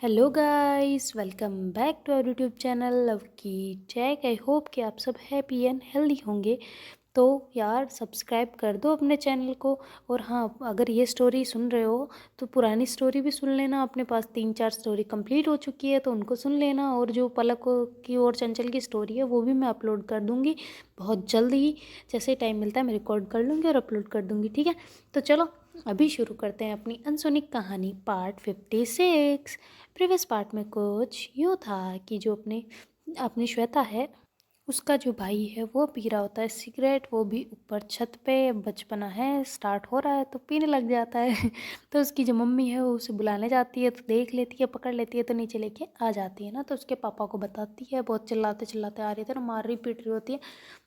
Hello guys, welcome back to our YouTube channel love की चैक। I hope कि आप सब हैप्पी एंड हेल्दी होंगे। तो यार सब्सक्राइब कर दो अपने चैनल को। और हाँ, अगर ये स्टोरी सुन रहे हो तो पुरानी स्टोरी भी सुन लेना। अपने पास 3-4 स्टोरी कंप्लीट हो चुकी है तो उनको सुन लेना। और जो पलक की और चंचल की स्टोरी है वो भी मैं अपलोड कर दूँगी बहुत जल्द ही। जैसे टाइम मिलता है मैं रिकॉर्ड कर लूँगी और अपलोड कर दूँगी, ठीक है। तो चलो अभी शुरू करते हैं अपनी अनसुनी कहानी पार्ट 56। प्रीवियस पार्ट में कुछ यूँ था कि जो अपनी श्वेता है, उसका जो भाई है वो पी रहा होता है सिगरेट, वो भी ऊपर छत पे। बचपना है, स्टार्ट हो रहा है तो पीने लग जाता है। तो उसकी जो मम्मी है वो उसे बुलाने जाती है तो देख लेती है, पकड़ लेती है तो नीचे लेके आ जाती है ना। तो उसके पापा को बताती है, बहुत चिल्लाते चिल्लाते आ रही थी ना, मार रही पीट रही होती है।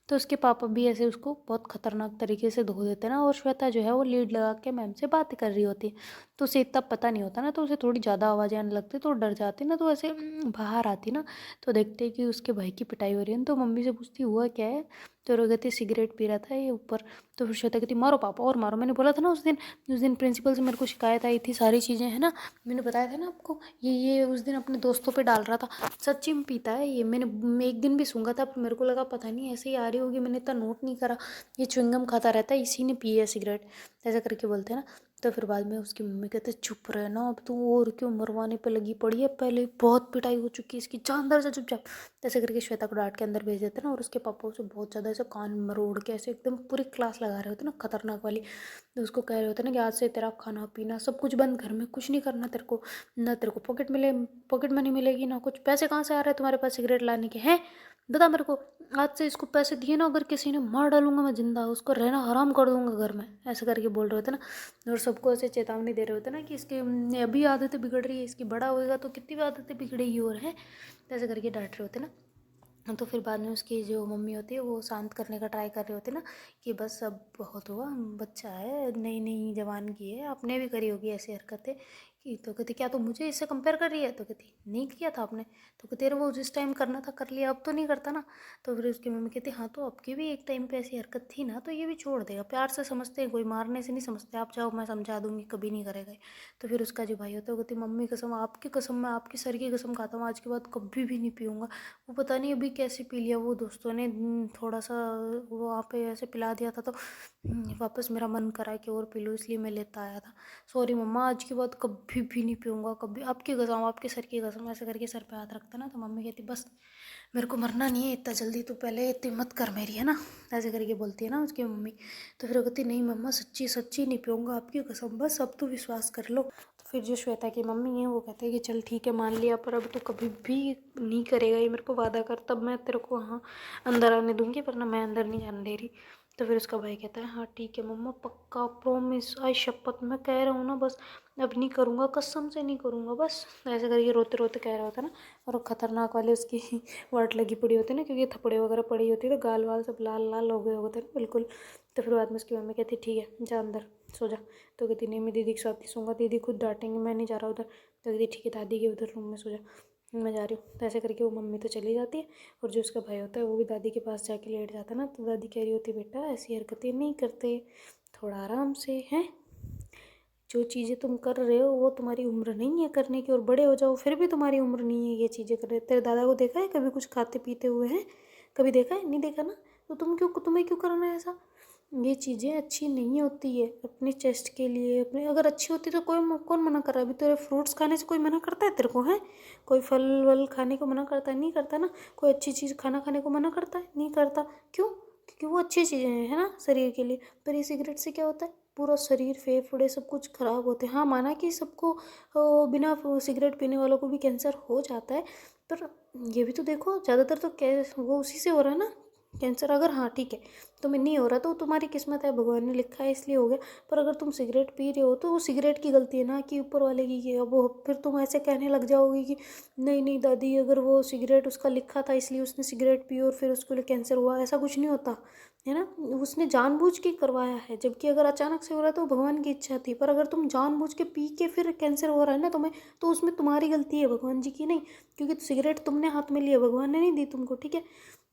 तो उसके पापा भी ऐसे उसको बहुत खतरनाक तरीके से धो देते हैं ना। और श्वेता जो है वो लीड लगा के मैम से बात कर रही होती है। तो उसे इतना पता नहीं होता ना, तो उसे थोड़ी ज़्यादा आवाज़ें आने लगती तो डर जाती ना। तो ऐसे बाहर आती ना, तो देखते कि उसके भाई की पिटाई हो रही है। तो मम्मी से पूछती हुआ क्या है। तो रो कहती सिगरेट पी रहा था ये ऊपर। तो फिर श्वेता कहती मारो पापा और मारो, मैंने बोला था ना उस दिन प्रिंसिपल से मेरे को शिकायत आई थी, सारी चीज़ें है ना, मैंने बताया था ना आपको। ये उस दिन अपने दोस्तों पे डाल रहा था। सच्ची में पीता है ये, मैं एक दिन भी सूंघा था, मेरे को लगा पता नहीं ऐसे ही आ रही होगी, मैंने इतना नोट नहीं करा। ये च्युइंगम खाता रहता है, इसी ने पी है सिगरेट, ऐसा करके बोलते हैं ना। तो फिर बाद में उसकी मम्मी कहते चुप रहे ना, अब तू और क्यों मरवाने पे लगी पड़ी है, पहले बहुत पिटाई हो चुकी है इसकी, जा अंदर से चुपचाप। ऐसे करके श्वेता को डांट के अंदर भेज देते ना। और उसके पापा उसे बहुत ज़्यादा ऐसे कान मरोड़ के ऐसे एकदम पूरी क्लास लगा रहे होते ना, खतरनाक वाली। तो उसको कह रहे होते ना कि आज से तेरा खाना पीना सब कुछ बंद, घर में कुछ नहीं करना तेरे को। ना तेरे को पॉकेट मनी मिलेगी, ना कुछ। पैसे कहाँ से आ रहे हैं तुम्हारे पास सिगरेट लाने के, हैं बता मेरे को। आज से इसको पैसे दिए ना, अगर किसी ने मार डालूंगा मैं जिंदा, उसको रहना हराम कर दूंगा घर में, ऐसे करके बोल रहे होते ना। और सबको ऐसे चेतावनी दे रहे होते ना कि इसके अभी आदतें बिगड़ रही है, इसकी बड़ा होएगा तो कितनी भी आदतें बिगड़ेगी और है, ऐसे करके डांट रहे होते ना। तो फिर बाद में उसकी जो मम्मी होती है वो शांत करने का ट्राई कर रहे होते ना, कि बस अब बहुत हुआ, बच्चा है, नई नई जवान की है, आपने भी करी होगी ऐसी हरकतें। कि तो कहती क्या तो मुझे इससे कंपेयर कर रही है। तो कहती नहीं किया था आपने, तो कहते वो जिस टाइम करना था कर लिया, अब तो नहीं करता ना। तो फिर उसकी मम्मी कहती हाँ तो आपकी भी एक टाइम पे ऐसी हरकत थी ना, तो ये भी छोड़ देगा, प्यार से समझते हैं, कोई मारने से नहीं समझते, आप जाओ मैं समझा दूंगी, कभी नहीं करेगा ये। तो फिर उसका जो भाई होता है वो कहती मम्मी कसम, आपकी कसम, मैं आपकी सर की कसम खाता हूँ, आज के बाद कभी भी नहीं पीऊँगा। वो पता नहीं अभी कैसे पी लिया, वो दोस्तों ने थोड़ा सा वो वहाँ पे ऐसे पिला दिया था, तो वापस मेरा मन करा कि और पी लूँ, इसलिए मैं लेता आया था। सॉरी मम्मा, आज के बाद कभी भी नहीं पीऊँगा, कभी, आपकी कसम, आपके सर की कसम, ऐसे करके सर पे हाथ रखता ना। तो मम्मी कहती बस मेरे को मरना नहीं है इतना जल्दी, तो पहले इतनी मत कर मेरी, है ना, ऐसे करके बोलती है ना उसकी मम्मी। तो फिर वो कहती नहीं मम्मा, सच्ची सच्ची नहीं पीऊँगा, आपकी कसम, बस अब तो विश्वास कर लो। तो फिर जो श्वेता की मम्मी है वो कहते हैं कि चल ठीक है मान लिया, पर अब तो कभी भी नहीं करेगा ये, मेरे को वादा कर, तब मैं तेरे को वहाँ अंदर आने दूंगी, वरना मैं अंदर नहीं जाने दे रही। तो फिर उसका भाई कहता है हाँ ठीक है मम्मा, पक्का प्रॉमिस, आई शपथ, मैं कह रहा हूँ ना, बस अब नहीं करूँगा, कसम से नहीं करूँगा, बस ऐसे करके रोते रोते कह रहा होता है ना। और वो खतरनाक वाले उसकी वाट लगी पड़ी होती है ना, क्योंकि थप्पड़े वगैरह पड़ी होती है तो गाल वाल सब लाल लाल हो गए होते हैं ना बिल्कुल। तो फिर बाद में उसकी मम्मी कहती ठीक है जा अंदर सो जा। तो कहती नहीं मैं दीदी के साथ ही सोऊंगा, दीदी खुद डांटेंगे, मैं नहीं जा रहा उधर। तो कहती ठीक है दादी के उधर रूम में सो जा, मैं जा रही हूँ। तो ऐसे करके वो मम्मी तो चली जाती है। और जो उसका भाई होता है वो भी दादी के पास जाके लेट जाता है ना। तो दादी कह रही होती बेटा ऐसी हरकतें नहीं करते, थोड़ा आराम से, हैं, जो चीज़ें तुम कर रहे हो वो तुम्हारी उम्र नहीं है करने की, और बड़े हो जाओ फिर भी तुम्हारी उम्र नहीं है ये चीज़ें कर रहे। तेरे दादा को देखा है कभी कुछ खाते पीते हुए हैं, कभी देखा है, नहीं देखा ना। तो तुम्हें क्यों करना है ऐसा, ये चीज़ें अच्छी नहीं होती है अपने चेस्ट के लिए, अपने अगर अच्छी होती तो कौन मना कर रहा है। अभी तेरे फ्रूट्स खाने से कोई मना करता है तेरे को, है कोई फल वल खाने को मना करता है, नहीं करता ना। कोई अच्छी चीज़ खाना खाने को मना करता है, नहीं करता। क्यों, क्योंकि वो अच्छी चीज़ें हैं, है ना, शरीर के लिए। पर ये सिगरेट से क्या होता है, पूरा शरीर फेफड़े सब कुछ खराब होते हैं। हाँ माना कि सबको बिना सिगरेट पीने वालों को भी कैंसर हो जाता है, पर ये भी तो देखो ज़्यादातर तो वो उसी से हो रहा है ना कैंसर। अगर हाँ ठीक है तुम्हें नहीं हो रहा तो तुम्हारी किस्मत है, भगवान ने लिखा है इसलिए हो गया। पर अगर तुम सिगरेट पी रहे हो तो वो सिगरेट की गलती है ना कि ऊपर वाले की। अब वो फिर तुम ऐसे कहने लग जाओगी कि नहीं नहीं दादी, अगर वो सिगरेट उसका लिखा था इसलिए उसने सिगरेट पी और फिर उसको कैंसर हुआ, ऐसा कुछ नहीं होता है ना। उसने जानबूझ के करवाया है, जबकि अगर अचानक से हो रहा है तो भगवान की इच्छा थी। पर अगर तुम जानबूझ के पी के फिर कैंसर हो रहा है ना तुम्हें, तो उसमें तुम्हारी गलती है, भगवान जी की नहीं। क्योंकि सिगरेट तुमने हाथ में लिया, भगवान ने नहीं दी तुमको, ठीक है।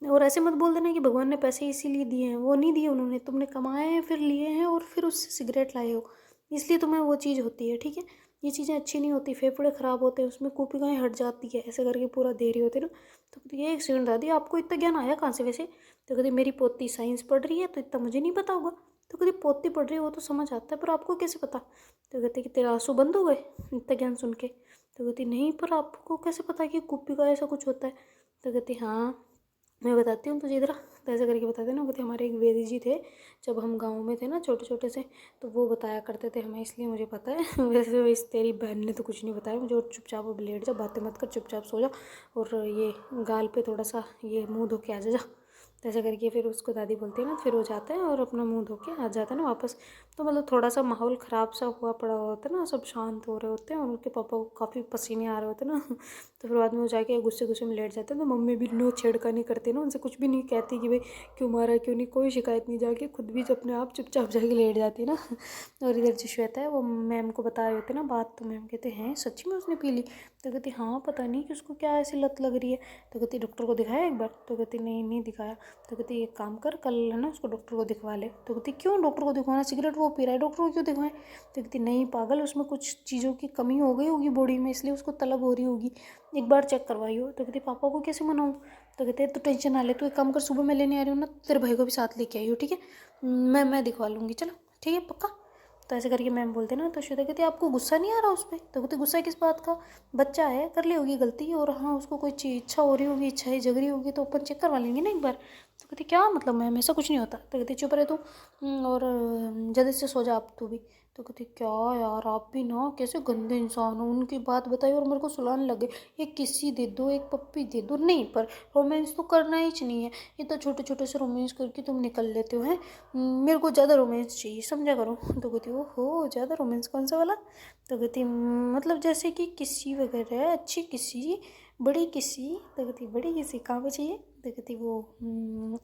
और ऐसे मत बोल देना कि भगवान ने पैसे इसीलिए दिए हैं, वो नहीं दिए उन्होंने, तुमने कमाए हैं फिर लिए हैं और फिर उससे सिगरेट लाए हो, इसलिए तुम्हें वो चीज़ होती है, ठीक है। ये चीज़ें अच्छी नहीं होती, फेफड़े ख़राब होते हैं, उसमें कोशिकाएँ हट जाती है, ऐसे करके पूरा दे रही होती है ना। तो कहती है, 1 सेकंड दादी, आपको इतना ज्ञान आया कहाँ से वैसे? तो कहती, मेरी पोती साइंस पढ़ रही है तो इतना मुझे नहीं पता होगा। तो कहती, पोती पढ़ रही है वो तो समझ आता है, पर आपको कैसे पता? तो कहती कि तेरे आंसू बंद हो गए इतना ज्ञान सुन के? तो कहती, नहीं, पर आपको कैसे पता कि कोशिका ऐसा कुछ होता है? तो कहती, हाँ मैं बताती हूँ तुझे, इधर आ। तो ऐसे करके बताते ना। कहते हमारे एक वेदी जी थे, जब हम गाँव में थे ना छोटे छोटे से, तो वो बताया करते थे हमें, इसलिए मुझे पता है। वैसे इस तेरी बहन ने तो कुछ नहीं बताया मुझे। और चुपचाप अब लेट जा, बातें मत कर, चुपचाप सो जा, और ये गाल पे थोड़ा सा ये मुँह धो के आ जा। तो ऐसे करके फिर उसको दादी बोलती है ना, फिर वो जाता है और अपना मुँह धो के आ जाता है ना वापस। तो मतलब थोड़ा सा माहौल ख़राब सा हुआ पड़ा होता है ना, सब शांत हो रहे होते हैं और उनके पापा को काफ़ी पसीने आ रहे होते हैं ना। तो फिर बाद में वो जाके गुस्से गुस्से में लेट जाते हैं। तो मम्मी भी नो छेड़खानी करती ना, उनसे कुछ भी नहीं कहती कि भाई क्यों मारा क्यों नहीं, कोई शिकायत नहीं, जाके खुद भी अपने आप चुपचाप जाके लेट जाती है ना। और इधर जो श्वेता है वो मैम को बता रहे होते ना बात, तो मैम कहते हैं सच्ची में उसने पी ली? तो कहती हाँ पता नहीं कि उसको क्या ऐसी लत लग रही है। तो कहती डॉक्टर को दिखाया एक बार? तो कहती नहीं नहीं दिखाया। तो कहती एक काम कर, कल है ना उसको डॉक्टर को दिखवा ले। तो कहती क्यों डॉक्टर को दिखवाना, सिगरेट वो पी रहा है, डॉक्टर को क्यों दिखवाएं? तो कहती नहीं पागल, उसमें कुछ चीज़ों की कमी हो गई होगी बॉडी में, इसलिए उसको तलब हो रही होगी, एक बार चेक करवाइयो। तो कहती पापा को कैसे मनाऊँ? तो कहते तो टेंशन ना ले, तू एक काम कर, सुबह मैं लेने आ रही हूँ ना, तेरे भाई को भी साथ लेके आई हो, ठीक है? मैं दिखवा लूँगी, चलो ठीक है पक्का। तो ऐसे करके मैम बोलते ना। तो श्वेता कहती आपको गुस्सा नहीं आ रहा उस पर? तो कहते गुस्सा किस बात का, बच्चा है, कर ली होगी गलती, और हाँ उसको कोई चीज़ इच्छा हो रही होगी, इच्छा ही जग रही होगी, तो अपन चेक करवा लेंगे ना एक बार। तो कहती क्या मतलब मैम, ऐसा कुछ नहीं होता। तो कहती चुप रहे तू, और जल्दी से सो जा आप तू भी। तो कहती क्या यार आप भी ना कैसे गंदे इंसान हो, उनकी बात बताई और मेरे को सुलाने लगे, एक किस्सी दे दो, एक पप्पी दे दो, नहीं पर रोमांस तो करना ही नहीं है, इतना छोटे छोटे से रोमांस करके तुम निकल लेते हो हैं, मेरे को ज़्यादा रोमांस चाहिए, समझा करो। तो कहती ओहो ज़्यादा रोमांस कौन सा वाला? तो कहती मतलब जैसे कि किस्सी वगैरह, अच्छी किस्सी, बड़ी किस्सी। तो कहती बड़ी किस्सी कहाँ पे चाहिए? तो कहती वो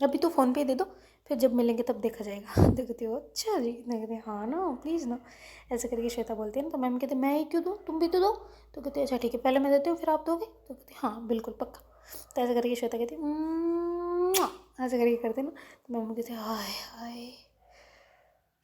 अभी तो फ़ोन पे दे दो, फिर जब मिलेंगे तब देखा जाएगा। तो कहती हो अच्छा जी। तो कहती हाँ ना प्लीज़ ना, ऐसे करके श्वेता बोलती है ना। तो मैम कहते मैं ही क्यों दूँ, तुम भी तो दो। तो कहती अच्छा ठीक है, पहले मैं देती हूँ फिर आप दोगे? तो कहती हाँ बिल्कुल पक्का। तो ऐसे करके श्वेता कहती ऐसे करके करते ना। तो मैम कहती हाय हाय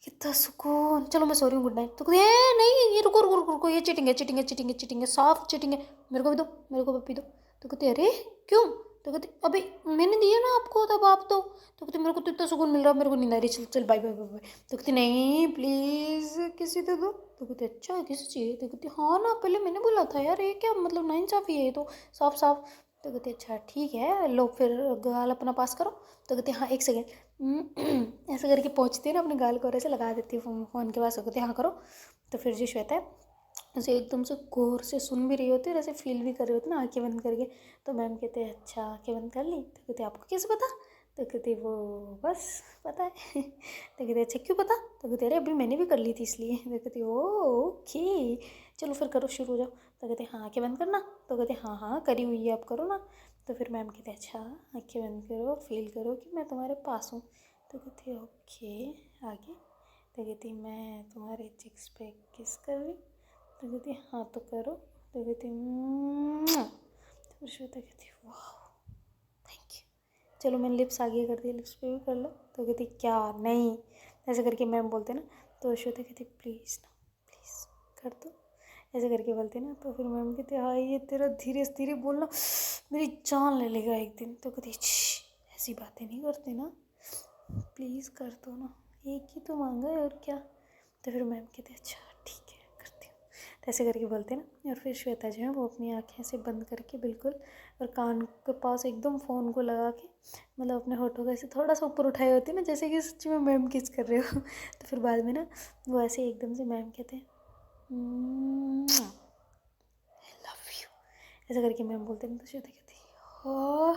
कितना सुकून, चलो मैं सो रही हूँ, गुड नाइट। तो कहती नहीं ये रुको रुको रुको रुको, ये चीटिंग है चीटिंग है चीटिंग है चीटिंग है, साफ चीटिंग है, मेरे को भी दो, मेरे को पप्पी दो। तो कहती अरे क्यों? तो कहती अभी मैंने दिया ना आपको, तब आप दो। तो कहती मेरे को तो इतना सुकून मिल रहा है, मेरे को नींद आ रही, चल चल बाय बाय बाय बाय। तो कहती नहीं प्लीज़ किसी दे दो। तो कहती अच्छा किसी चाहिए? तो कहती हाँ ना पहले मैंने बोला था यार, ये क्या मतलब नाइंसाफ़ी है ये तो, साफ साफ। तो कहती अच्छा ठीक है लो फिर गाल अपना पास करो। तो कहती हाँ एक सेकेंड। ऐसे करके पहुँचती है ना अपने गाल को और ऐसे लगा देती है फ़ोन के पास, कहती हाँ करो। तो फिर जो श्वेता है ऐसे एकदम से गौर से सुन भी रही होती है और ऐसे फील भी कर रही होती है ना आंखें बंद करके। तो मैम कहते हैं अच्छा आंखें बंद कर ली? तो कहते आपको कैसे पता? तो कहती वो बस पता है। तो कहते अच्छा क्यों पता? तो कहते अरे अभी मैंने भी कर ली थी इसलिए। तो कहती ओ ओके चलो फिर करो, शुरू हो जाओ। तो कहते हाँ आंखें बंद करना? तो कहते हाँ हाँ करी हुई है आप करो ना। तो फिर मैम कहते अच्छा आंखें बंद करो, फील करो कि मैं तुम्हारे पास हूँ। तो कहती ओके आगे। तो कहती मैं तुम्हारे चिक्स पे किस कर रही? तो कहती हाँ तो करो। तो कहती तो श्वेता कहती वाह थैंक यू, चलो मैंने लिप्स आगे कर दिया, लिप्स पे भी कर लो। तो कहती क्या नहीं, ऐसे करके मैम बोलते ना। तो श्वेता कहती प्लीज़ ना प्लीज़ कर दो, ऐसे करके बोलते ना। तो फिर मैम कहते हाँ ये तेरा धीरे धीरे बोलना मेरी जान ले लेगा एक दिन। तो कहती ऐसी बातें नहीं करते ना, प्लीज़ कर दो ना, एक ही तो मांगा है और क्या। तो फिर मैम कहते अच्छा ठीक है करती हूँ। तो ऐसे करके बोलते ना। और फिर श्वेता जो है वो अपनी आँखें ऐसे बंद करके बिल्कुल, और कान के पास एकदम फ़ोन को लगा के, मतलब अपने होठों को ऐसे थोड़ा सा ऊपर उठाए होते हैं ना, जैसे कि सच में मैम किस कर रहे हो। तो फिर बाद में ना वो ऐसे एकदम से मैम कहते हैं आई लव यू, ऐसा करके मैम बोलते हैं। तो श्वेता कहती हाँ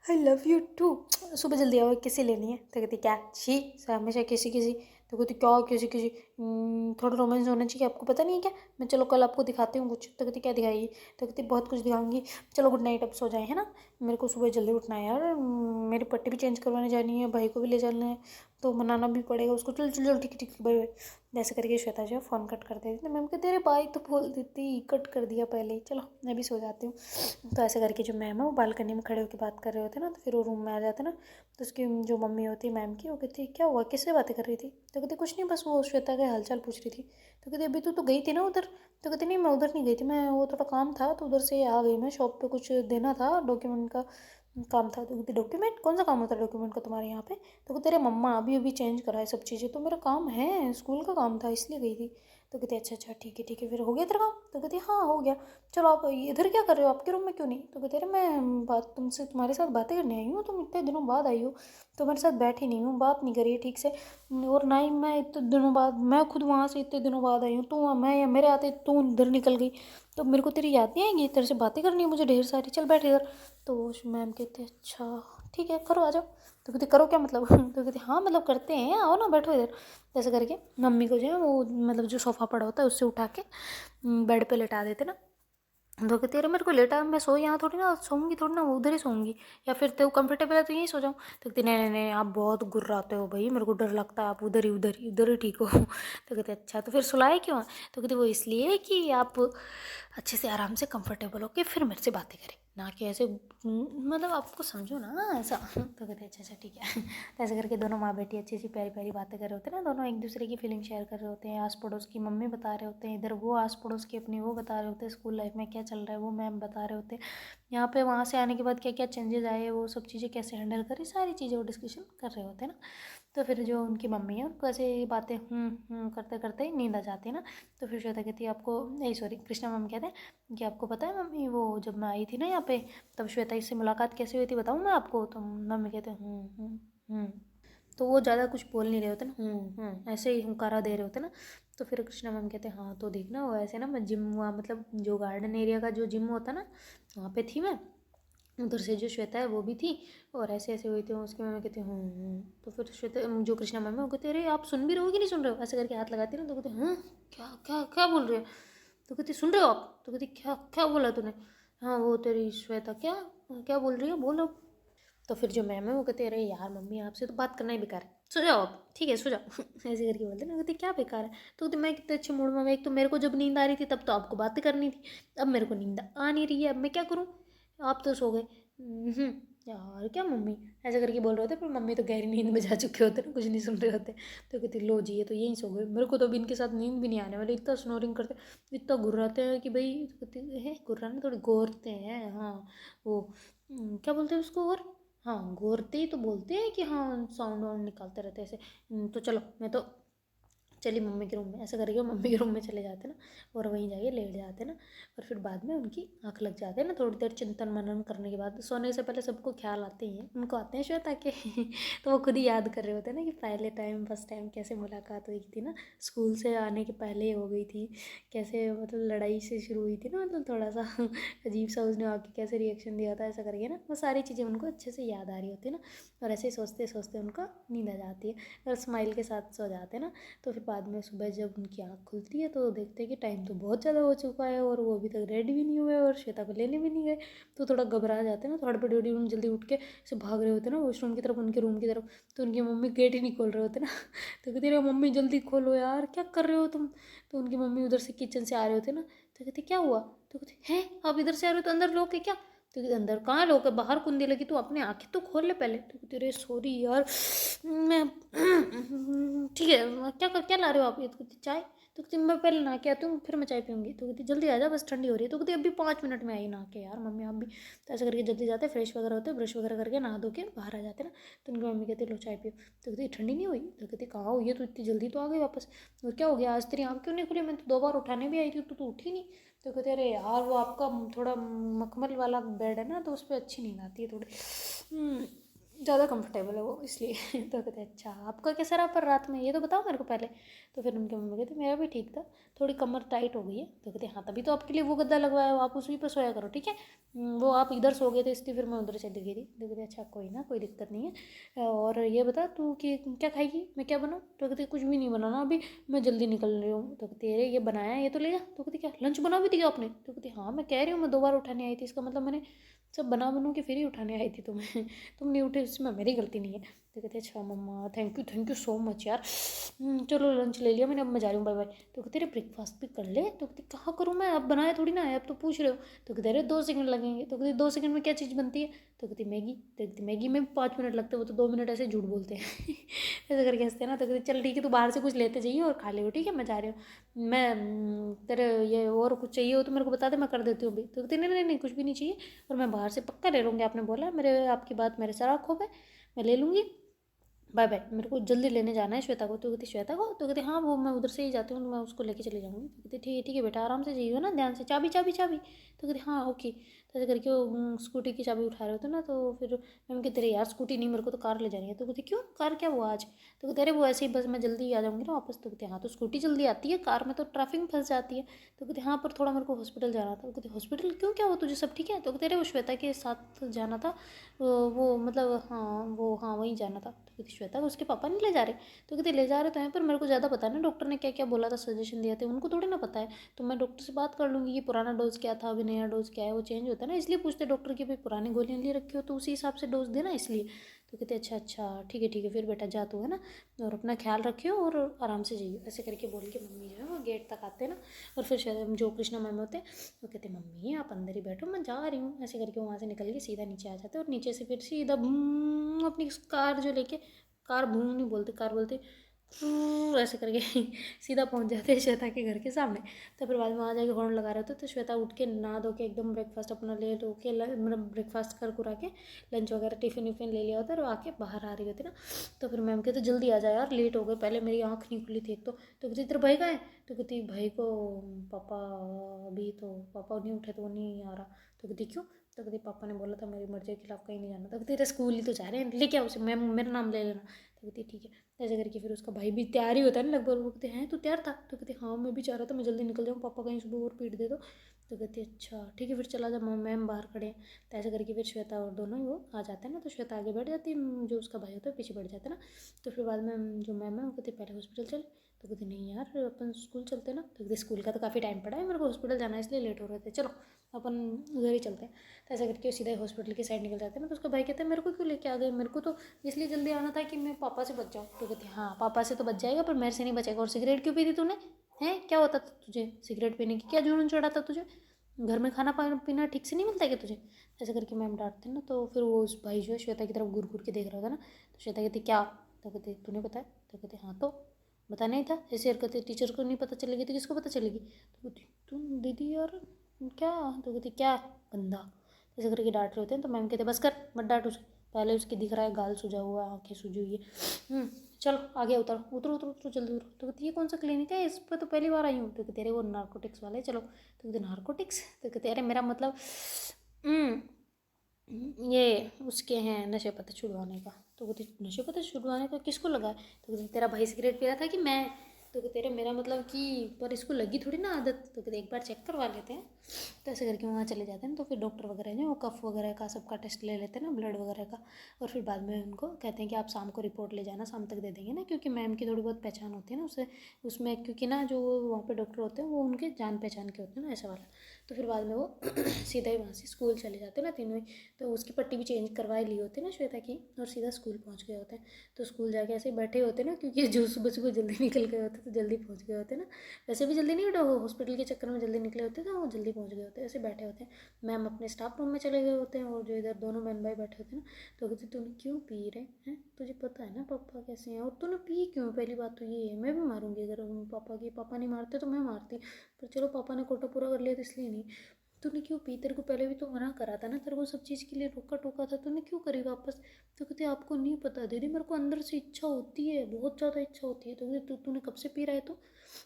आई लव यू टू, सुबह जल्दी आओ किसी लेनी है। तो कहती क्या छी हमेशा किसी किसी। तो कहती क्या किसी किसी, थोड़ा रोमांस होना चाहिए, आपको पता नहीं है क्या? मैं चलो कल आपको दिखाती हूँ कुछ। तो कहती क्या दिखाएगी? तो कहती बहुत कुछ दिखाऊंगी, चलो गुड नाइट अब सो जाए है ना, मेरे को सुबह जल्दी उठना है यार, मेरी पट्टी भी चेंज करवाने जानी है, भाई को भी ले जाना है, तो मनाना भी पड़ेगा उसको, चल चल चल ठीक ठीक बाय बाय। जैसे करके श्वेता जो है फ़ोन कट कर देती, तो मैम कहती अरे बाय तो बोल देती, कट कर दिया पहले ही, चलो मैं भी सो जाती हूँ। तो ऐसे करके जो मैम है वो बालकनी में खड़े होकर बात कर रहे होते ना, तो फिर वो रूम में आ जाते ना, तो उसकी जो मम्मी होती है मैम की, वो कहती क्या हुआ, किससे बातें कर रही थी? तो कहती कुछ नहीं, बस वो श्वेता का हालचाल पूछ रही थी। तो कहती अभी तो गई थी ना उधर? तो कहती नहीं मैं उधर नहीं गई थी, मैं वो थोड़ा काम था तो उधर से आ गई, मैं शॉप पे कुछ देना था, डॉक्यूमेंट का काम था। तो कहती डॉक्यूमेंट कौन सा काम होता है डॉक्यूमेंट का तुम्हारे यहाँ पे? तो कहते तेरे मम्मा अभी अभी चेंज करा है सब चीज़ें, तो मेरा काम है, स्कूल का काम था इसलिए गई थी। तो कहते अच्छा अच्छा ठीक है, फिर हो गया तेरा काम? तो कहती हाँ हो गया। चलो आप इधर क्या कर रहे हो, आपके रूम में क्यों नहीं? तो कहते अरे मैं बात तुमसे तुम्हारे साथ बातें करने आई हूँ, तुम इतने दिनों बाद आई हो, तो मेरे साथ बैठी नहीं हूँ, बात नहीं करी ठीक से, और ना ही मैं इतने दिनों बाद, मैं खुद वहाँ से इतने दिनों बाद आई हूँ, तो मैं या मेरे आते तू इधर निकल गई, तो मेरे को तेरी याद नहीं आएगी, तेरे से बातें करनी है मुझे ढेर सारी, चल बैठ इधर। तो मैम कहते अच्छा ठीक है करो आ जाओ। तो कहते करो क्या मतलब? तो कहते हाँ मतलब करते हैं, आओ ना बैठो इधर। ऐसे करके मम्मी को जो है वो मतलब जो सोफ़ा पड़ा होता है उससे उठा के बेड पे लेटा देते ना। तो कहती अरे मेरे को लेटा, मैं सो यहाँ थोड़ी ना सोऊंगी, थोड़ी ना उधर ही सोऊंगी, या फिर तो कंफर्टेबल है तो यहीं सो जाऊँ। तो कहती नहीं नहीं नहीं आप बहुत गुर्राते हो भाई, मेरे को डर लगता है, आप उधर ही ठीक हो। तो कहते अच्छा तो फिर सुलाए क्यों? तो कहती वो इसलिए कि आप अच्छे से आराम से कंफर्टेबल होके फिर मेरे से बातें करें, ना कि ऐसे मतलब आपको समझो ना ऐसा। तो कहते अच्छा ठीक है। तो ऐसे करके दोनों माँ बेटी अच्छी अच्छी प्यारी प्यारी बातें कर रहे होते हैं ना, दोनों एक दूसरे की फीलिंग शेयर कर रहे होते हैं, आस पड़ोस की मम्मी बता रहे होते हैं, इधर वो आस पड़ोस की अपनी वो बता रहे होते हैं, स्कूल लाइफ में क्या चल रहा है वो मैम बता रहे होते हैं, यहाँ पे वहाँ से आने के बाद क्या क्या चेंजेस आए, वो सब चीज़ें कैसे हैंडल करें, सारी चीज़ें वो डिस्कशन कर रहे होते हैं ना। तो फिर जो उनकी मम्मी है उनको ऐसे बातें करते करते ही नींद आ जाती है ना। तो फिर श्वेता कहती है आपको नहीं सॉरी कृष्णा मैम कहते हैं कि आपको पता है मम्मी वो जब मैं आई थी ना यहाँ पे, तब श्वेता इससे मुलाकात कैसे हुई थी बताऊँ मैं आपको? तो मम्मी कहते हैं तो वो ज़्यादा कुछ बोल नहीं रहे होते ना, ऐसे ही हुंकारा दे रहे होते ना। तो फिर कृष्णा मैम कहते हैं हाँ तो देखना वो ऐसे ना, मैं जिम वहाँ मतलब जो गार्डन एरिया का जो जिम होता ना वहाँ पे थी मैं, उधर से जो श्वेता है वो भी थी, और ऐसे ऐसे हुई थी उसके। मम्मी कहती तो फिर श्वेता जो कृष्णा मैम है वो कहते अरे आप सुन भी रहे हो कि नहीं सुन रहे हो, ऐसे करके हाथ लगाती ना। तो कहते हाँ क्या क्या क्या बोल रहे हो? तो कहती सुन रहे हो आप? तो कहती क्या क्या बोला तूने? हाँ वो तेरी श्वेता क्या क्या बोल रही है बोलो। तो फिर जो मैम है वो कहते अरे यार मम्मी आपसे तो बात करना ही बेकार है, सो जाओ आप, ठीक है सो जाओ। ऐसे करके बोलते ना, कहते क्या बेकार है? तो कहते मैं कितने अच्छे मूड में, एक तो मेरे को जब नींद आ रही थी तब तो आपको बातें करनी थी, अब मेरे को नींद आ नहीं रही है, अब मैं क्या करूँ? आप तो सो गए। यार क्या मम्मी ऐसे करके बोल रहे होते, पर मम्मी तो गहरी नींद में जा चुके होते ना, कुछ नहीं सुन रहे होते। तो कहती लो जी ये तो यहीं सो गए, मेरे को तो अभी इनके साथ नींद भी नहीं आने वाली, इतना स्नोरिंग करते, इतना गुर्राते हैं कि भाई। तो कहती है गुर्राने थोड़ी गोरते हैं, हाँ वो क्या बोलते हैं उसको, और हाँ गोरते ही तो बोलते हैं कि हाँ साउंड वाउंड निकालते रहते हैं ऐसे। तो चलो मैं तो चलिए मम्मी के रूम में, ऐसा करके वो मम्मी के रूम में चले जाते ना, और वहीं जाके लेट जाते ना। और फिर बाद में उनकी आँख लग जाते हैं ना, थोड़ी देर चिंतन मनन करने के बाद सोने से पहले सबको ख्याल आते ही हैं, उनको आते हैं श्वेता के। तो वो खुद ही याद कर रहे होते हैं ना कि पहले टाइम फर्स्ट टाइम कैसे मुलाकात हुई थी ना, स्कूल से आने के पहले हो गई थी, कैसे मतलब लड़ाई से शुरू हुई थी ना, मतलब थोड़ा सा अजीब सा उसने आके कैसे रिएक्शन दिया था, ऐसा करके ना वो सारी चीज़ें उनको अच्छे से याद आ रही होती है ना। और ऐसे ही सोचते सोचते उनको नींद आ जाती है, और स्माइल के साथ सो जाते हैं ना। तो फिर बाद में सुबह जब उनकी आँख खुलती है तो देखते हैं कि टाइम तो बहुत ज़्यादा हो चुका है, और वो अभी तक रेडी भी नहीं हुए, और श्वेता को लेने भी नहीं गए। तो थोड़ा घबरा जाते हैं ना, थोड़ा बड़ी बड़ी जल्दी उठ के ऐसे भाग रहे होते हैं ना वॉशरूम की तरफ, उनके रूम की तरफ। तो उनकी मम्मी गेट ही नहीं खोल रहे होते ना। तो कहती अरे मम्मी जल्दी खोलो यार क्या कर रहे हो तुम? तो उनकी मम्मी उधर से किचन से आ रहे होते ना। तो कहती क्या हुआ? तो कहती हैं आप इधर से आ रहे हो तो अंदर लोग है क्या? तो कहती अंदर कहाँ लोग है, बाहर कुंदी लगी, तो अपने आँखें तो खोल ले पहले। तो कहती अरे सॉरी यार मैं ठीक है क्या क्या ला रहे हो आप? ये तो कहती चाय। तो कहती मैं पहले नहा के आती हूँ फिर मैं चाय पीऊँगी। तो कहती जल्दी आ जा बस ठंडी हो रही है। तो कहती अभी 5 मिनट में आई नहा के, यार मम्मी आप भी। तो ऐसा करके जल्दी जाते फ्रेश वगैरह होते, ब्रश वगैरह करके नहा धो के बाहर आ जाते ना। तो उनकी मम्मी कहती लो चाय पियो। तो कहती ठंडी नहीं हुई? तो कहती कहाँ हुई है, तो इतनी जल्दी तो आ गई वापस, और क्या हो गया आज तेरी आँख क्यों नहीं खुली? मैं तो 2 बार उठाने भी आई थी तो तू उठी नहीं। तो कहते अरे यार वो आपका थोड़ा मखमल वाला बेड है ना, तो उस पर अच्छी नींद आती है थोड़ी, ज़्यादा कंफर्टेबल है वो इसलिए। तो कहते अच्छा आपका कैसा रहा पर रात में, ये तो बताओ मेरे को पहले। तो फिर उनके मम्मी कहते मेरा भी ठीक था, थोड़ी कमर टाइट हो गई है। तो कहते हाँ तभी तो आपके लिए वो गद्दा लगवाया हो, आप उसी पर सोया करो ठीक है। वो आप इधर सो गए थे इसलिए फिर मैं उधर चली गई थी। तो कहते अच्छा कोई ना कोई दिक्कत नहीं है, और ये बता तू कि क्या खाएगी, मैं क्या बनाऊँ? तो कहते कुछ भी नहीं बनाना अभी, मैं जल्दी निकल रही हूँ। तो कहते अरे ये बनाया है ये तो ले जा। तो कहती क्या लंच बना भी दिया आपने? तो कहती हाँ मैं कह रही हूँ मैं 2 बार उठाने आई थी, इसका मतलब मैंने सब बना बनू के फिर ही उठाने आई थी तुम्हें। तुम नहीं उठे इसमें मेरी गलती नहीं है। तो कहते अच्छा मम्मा थैंक यू सो मच यार। चलो लंच ले लिया मैंने, अब मैं जा रही हूँ, बाय बाय। तो कहते अरे ब्रेकफास्ट भी कर ले। तो कहते कहाँ करूँ मैं, अब बनाया थोड़ी ना है, अब तो पूछ रहे हो। तो कहते अरे 2 सेकंड लगेंगे। तो कहते 2 सेकंड में क्या चीज़ बनती है। तो कहती मैगी। तो कहती मैगी में 5 मिनट लगते हैं, वो तो 2 मिनट ऐसे झूठ बोलते हैं ऐसे करके हंसते हैं ना। तो कहते चल ठीक है, तू बाहर से कुछ लेते जाइए और खा ले, ठीक है मैं जा रही हूँ। मैं तेरे ये और कुछ चाहिए हो तो मेरे को बता दे, मैं कर देती हूँ अभी। तो कहती नहीं नहीं नहीं कुछ भी नहीं चाहिए, और मैं बाहर से पक्का ले लूँगी, आपने बोला मेरे, आपकी बात मेरे सर आँखों पे, मैं ले लूँगी। बाय बाय, मेरे को जल्दी लेने जाना है श्वेता को। तो कहती श्वेता को। तो कहती हाँ वो मैं उधर से ही जाती हूँ, तो मैं उसको लेके चली जाऊँगी। तो कहती ठीक है बेटा, आराम से जाइए ना, ध्यान से, चाबी चाबी चाबी। तो कहती हाँ ओके। तो ऐसे करके वो स्कूटी की चाबी उठा रहे होते ना, तो फिर मैम कहते रहे यार स्कूटी नहीं, मेरे को तो कार ले जानी है। तो कहती क्यों, कार क्या हुआ आज। तो कहते अरे वो ऐसे ही बस मैं जल्दी आ जाऊँगी ना वापस। तो कहते हाँ तो स्कूटी जल्दी आती है, कार में तो ट्रैफिक में फंस जाती है। तो कहते हाँ पर थोड़ा मेरे को हॉस्पिटल जाना था। तो कहते हॉस्पिटल क्यों, क्या हुआ तुझे, सब ठीक है। तो कहते अरे वो श्वेता के साथ जाना था, वो मतलब हाँ वो हाँ वहीं जाना था। तो कहती श्वेता को उसके पापा नहीं ले जा रहे। तो कहते ले जा रहे तो हैं, पर मेरे को ज़्यादा पता है ना, डॉक्टर ने क्या क्या बोला था, सजेशन दिया था, उनको थोड़ी ना पता है। तो मैं डॉक्टर से बात कर लूँगी कि पुराना डोज क्या था, अभी नया डोज क्या है, वो चेंज होता है ना, इसलिए पूछते डॉक्टर की भाई पुरानी गोलियाँ लिए रखी हो तो उसी हिसाब से डोज देना, इसलिए। तो कहते अच्छा अच्छा ठीक है फिर बेटा जा तू, है ना, और अपना ख्याल रखियो और आराम से जाइए, ऐसे करके बोल के मम्मी जो है वो गेट तक आते हैं ना। और फिर शायद जो कृष्णा मैम होते हैं वो कहते मम्मी आप अंदर ही बैठो, मैं जा रही हूँ, ऐसे करके वहाँ से निकल के सीधा नीचे आ जाते हैं। और नीचे से फिर सीधा अपनी कार जो लेके, कार भूम नहीं बोलते, कार बोलते ऐसे करके सीधा पहुंच जाते हैं श्वेता के घर के सामने। तो फिर बाद में वहाँ जाके हॉर्न लगा रहे होते, तो श्वेता उठ के नहा धो के एकदम ब्रेकफास्ट अपना ले धो के, मतलब ब्रेकफास्ट कर कुरा के लंच वगैरह टिफिन विफिन ले लिया होता है, और आके बाहर आ रही होती ना। तो फिर मैम कहते जल्दी आ जा यार, लेट हो गए, पहले मेरी आँख नहीं खुली थी एक तो कहती तेरे भाई कहाँ है। तो कहती भाई को पापा, अभी तो पापा नहीं उठे तो वो नहीं आ रहा। तो कहती क्यों। तो कहती पापा ने बोला था मेरी मर्जी के खिलाफ कहीं नहीं जाना। तो कहती तेरे स्कूल ही तो जा रहे हैं, लेके आओ उसे, मैं मेरा नाम ले लेना। तो कहती ठीक है। ऐसे करके फिर उसका भाई भी तैयार ही होता है ना लगभग। वो कहते हैं तू तैयार था। तो कहती हाँ मैं भी चाह रहा था मैं जल्दी निकल जाऊँ, पापा कहीं सुबह और पीट दे तो कहती अच्छा ठीक है फिर चला जा, मैम बाहर खड़े हैं। तो ऐसे करके फिर श्वेता और दोनों ही वो आ जाते हैं ना। तो श्वेता आगे बैठ जाती है, जो उसका भाई होता है पीछे बैठ जाता है ना। तो फिर बाद में जो मैम है वो कहती पहले हॉस्पिटल चले। तो कहती नहीं यार अपन स्कूल चलते ना। तो कहती स्कूल का तो काफ़ी टाइम पड़ा है, मेरे को हॉस्पिटल जाना है इसलिए लेट हो रहे थे, चलो अपन उधर ही चलते हैं। तो ऐसा करके सीधा हॉस्पिटल की साइड निकल जाते हैं ना। तो उसका भाई कहता है मेरे को क्यों लेके आ गए, मेरे को तो इसलिए जल्दी आना था कि मैं पापा से बच जाऊँ। तो कहती हाँ पापा से तो बच जाएगा पर मेरे से नहीं बचेगा। और सिगरेट क्यों पी थी तूने, हैं क्या होता था तुझे सिगरेट पीने की, क्या जुनून चढ़ा था तुझे, घर में खाना पीना ठीक से नहीं मिलता क्या तुझे। ऐसे करके मैम डांटते हैं ना। तो फिर वो उस भाई जो है श्वेता की तरफ घूर घूर के देख रहा होता ना। तो श्वेता कहती क्या। तो कहती तूने बताया। तो कहते हाँ तो बता नहीं था, ऐसी हरकतें टीचर को नहीं पता चलेगी तो किसको पता चलेगी। तो कहती तुम दीदी यार क्या। तो कहती क्या गंदा, ऐसे करके डांट रहे होते हैं। तो मैम कहते बस कर मत डांट उसे, पहले उसकी दिख रहा है गाल सूजा हुआ, आंखें सूजी हुई है, चलो आगे उतरो उतरो उतरो उतरो जल्दी उतरो। तो कहती ये कौन सा क्लिनिक है, इस पर तो पहली बार आई हूँ। तो कहते अरे वो नार्कोटिक्स वाले, चलो। तो कहते नार्कोटिक्स। तो कहते अरे मेरा मतलब ये उसके हैं नशे पत्ते छुड़वाने का। तो कहती नशे पत्ते छुड़वाने का किसको लगा है। तो कहती तेरा भाई सिगरेट पी रहा था कि मैं। तो कहते अरे मेरा मतलब कि पर इसको लगी थोड़ी ना आदत। तो कहते एक बार चेक करवा लेते हैं। तो ऐसे करके वहाँ चले जाते हैं। तो फिर डॉक्टर वगैरह जो वो कफ वगैरह का सबका टेस्ट ले लेते हैं ना, ब्लड वगैरह का। और फिर बाद में उनको कहते हैं कि आप शाम को रिपोर्ट ले जाना, शाम तक दे देंगे ना, क्योंकि मैम की थोड़ी बहुत पहचान होती है ना उससे, उसमें क्योंकि ना जो वहाँ पे डॉक्टर होते हैं वो उनके जान पहचान के होते हैं ना, ऐसा वाला। तो फिर बाद में वो सीधा ही वहाँ से स्कूल चले जाते हैं ना तीनों ही। तो उसकी पट्टी भी चेंज करवा ली होती है ना श्वेता की, और सीधा स्कूल पहुँच गए होते हैं। तो स्कूल जाके ऐसे ही बैठे होते ना, क्योंकि जो सुबह सुबह जल्दी निकल गए होते तो जल्दी पहुँच गए होते ना। वैसे भी जल्दी नहीं उठा, हॉस्पिटल के चक्कर में जल्दी निकले होते तो वो जल्दी पहुँच गए होते, ऐसे बैठे होते हैं। मैम अपने स्टाफ रूम में चले गए होते हैं, और जो इधर दोनों बहन भाई बैठे होते हैं ना। तो कहते तूने क्यों पी रहे हैं, तुझे पता है ना पापा कैसे हैं, और तूने पी क्यों, पहली बात तो ये है, मैं भी मारूंगी अगर पापा नहीं मारते तो मैं मारती, पर चलो पापा ने कोटा पूरा कर लिया तो इसलिए नहीं। तूने क्यों पी, तेरे को पहले भी तो मना करा था ना, तेरे को सब चीज़ के लिए रोका टोका था, तूने क्यों करी वापस। तो कहते आपको नहीं पता दीदी, मेरे को अंदर से इच्छा होती है, बहुत ज़्यादा इच्छा होती है। तो कहते तूने कब से पी रहा है तो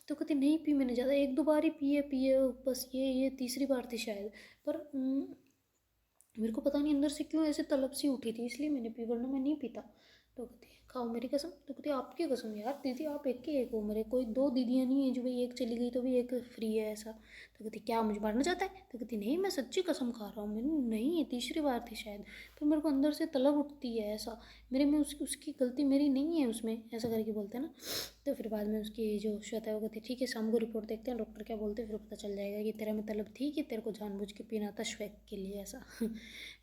कहते नहीं पी मैंने ज़्यादा, एक दो बार ही पिए बस, ये तीसरी बार थी शायद। पर मेरे को पता नहीं अंदर से क्यों ऐसे तलब सी उठी थी, इसलिए मैंने पी, वरना मैं नहीं पीता। तो कहती खाओ मेरी कसम। तो कहती आपकी कसम यार दीदी, आप एक के एक हो मेरे, कोई दो दीदियाँ नहीं है जो भाई एक चली गई तो भी एक फ्री है ऐसा। तो कहती क्या मुझे मारना चाहता है? तो कहती नहीं मैं सच्ची कसम खा रहा हूँ, मैंने नहीं है तीसरी बार थी शायद। तो मेरे को अंदर से तलब उठती है ऐसा, मेरे में उसकी गलती मेरी नहीं है उसमें, ऐसा करके बोलते हैं ना। तो फिर बाद में उसकी जो श्वेता है वो कहती ठीक है शाम को रिपोर्ट देखते हैं डॉक्टर क्या बोलते हैं, फिर पता चल जाएगा कि तेरा में तलब थी कि तेरे को जानबूझ के पीना था श्वेक के लिए ऐसा।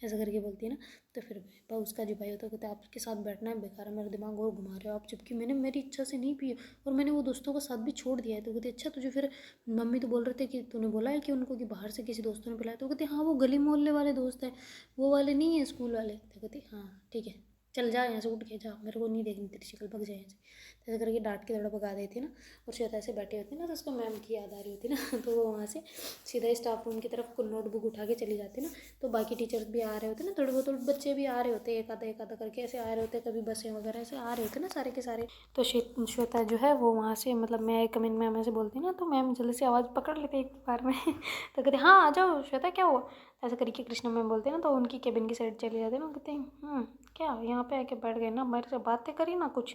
ऐसा करके बोलती है ना। तो फिर उसका जो भाई होता है कहता है आपके साथ बैठना है बेकार है, मेरा दिमाग और घुमा रहे हो आप, जबकि मैंने मेरी इच्छा से नहीं पी और मैंने वो दोस्तों का साथ भी छोड़ दिया है। तो कहते अच्छा तुझे फिर मम्मी तो बोल रहे थे कि तूने बोला है कि उनको कि बाहर से किसी दोस्तों ने पिलाया? तो कहते हाँ वो गली मोहल्ले वाले दोस्त हैं, वो वाले नहीं है स्कूल वाले। तो कहती हाँ ठीक है चल जा यहाँ से, उठ के जा, मेरे को नहीं देखनी तेरी शक्ल, भग जाए यहाँ से। तो ऐसे करके डांट के थोड़ा भगा देती है ना। और श्वेता ऐसे बैठी होती है ना तो उसको मैम की याद आ रही होती है ना। तो वो वहाँ से सीधा स्टाफ रूम की तरफ को नोटबुक उठा के चली जाती है ना। तो बाकी टीचर्स भी आ रहे होते हैं ना, थोड़े बहुत बच्चे भी आ रहे होते हैं, एक आधा करके ऐसे आ रहे होते हैं, कभी बसें वगैरह ऐसे आ रहे होते हैं ना सारे के सारे। तो श्वेता जो है वो वहाँ से मतलब मैं कम इन मैम ऐसे बोलती ना, तो मैम जल्दी से आवाज़ पकड़ लेते एक बार में। तो कहते हाँ आ जाओ श्वेता क्या हुआ, ऐसे करके कृष्णा मैम बोलते हैं ना। तो उनकी केबिन की साइड चले जाते हैं ना, कहते हैं क्या यहाँ पे आके बैठ गए ना, मेरे से बातें करी ना कुछ,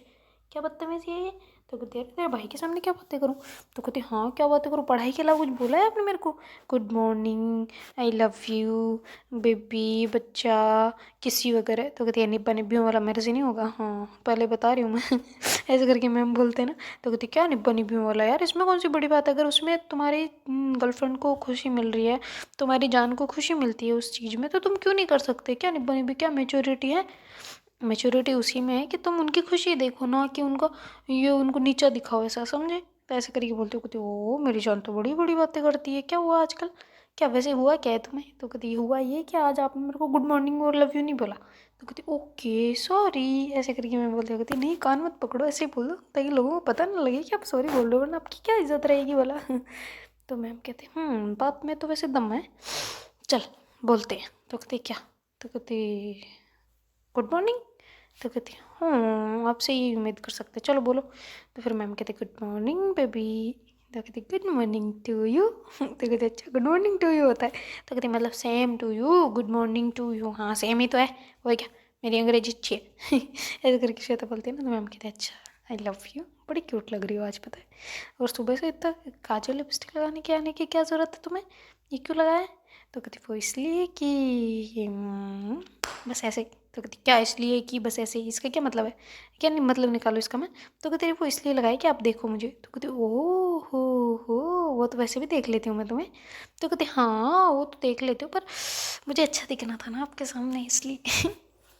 क्या बदतमीजी है ये? तो कहते हैं तेरे भाई के सामने क्या बातें करूँ? तो कहते हाँ क्या बातें करूँ, पढ़ाई के अलावा कुछ बोला है आपने मेरे को? Good morning, I love you, baby, बच्चा, किसी वगैरह। तो कहती है निब्बा निब्बियों वाला मेरे से नहीं होगा, हाँ पहले बता रही हूँ मैं। ऐसे करके मैम बोलते हैं ना। तो कहती क्या निब्बा निब्बियों वाला यार, इसमें कौन सी बड़ी बात है? अगर उसमें तुम्हारी गर्लफ्रेंड को खुशी मिल रही है, तुम्हारी जान को खुशी मिलती है उस चीज़ में, तो तुम क्यों नहीं कर सकते? क्या निब्बा निब्बी, क्या मेच्योरिटी है? मेच्योरिटी उसी में है कि तुम उनकी खुशी देखो ना कि उनको ये उनको नीचा दिखाओ, ऐसा समझे? तो ऐसे करके बोलते हो, कहते ओ मेरी जान तो बड़ी बड़ी बातें करती है, क्या हुआ आजकल, क्या वैसे हुआ क्या है तुम्हें? तो कहती हुआ ये कि आज आपने मेरे को गुड मॉर्निंग और लव यू नहीं बोला। तो कहती ओके सॉरी, ऐसे करके मैं बोलती हूँ। कहती नहीं कान मत पकड़ो, ऐसे ही बोल दो ताकि लोगों को पता ना लगे कि आप सॉरी बोल रहे हो, वरना आपकी क्या इज्जत रहेगी बोला। तो मैम कहते बात में तो वैसे दम है, चल बोलते हैं। तो कहते क्या? तो कहती गुड मॉर्निंग। तो कहती आपसे ही उम्मीद कर सकते, चलो बोलो। तो फिर मैम कहते गुड मॉर्निंग बेबी। तो कहती गुड मॉर्निंग टू यू। तो कहते अच्छा गुड मॉर्निंग टू यू होता है? तो कहती मतलब same to you, good morning to you, हाँ सेम ही तो है, वही क्या, मेरी अंग्रेजी अच्छी है। ऐसे करके श्वेता बोलती है ना। तो मैम कहते अच्छा आई लव यू, बड़ी क्यूट लग रही हो आज पता है। और सुबह से इतना काजल लिपस्टिक लगाने के आने की क्या ज़रूरत है तुम्हें, ये क्यों लगाया है? तो कहती वो इसलिए कि बस ऐसे। तो कहती क्या इसलिए कि बस ऐसे ही, इसका क्या मतलब है, क्या नहीं मतलब निकालो इसका मैं। तो कहती वो इसलिए लगाए कि आप देखो मुझे। तो कहती ओ हो, वो तो वैसे भी देख लेती हूँ मैं तुम्हें। तो कहती हाँ वो तो देख लेती हूँ पर मुझे अच्छा दिखना था ना आपके सामने इसलिए।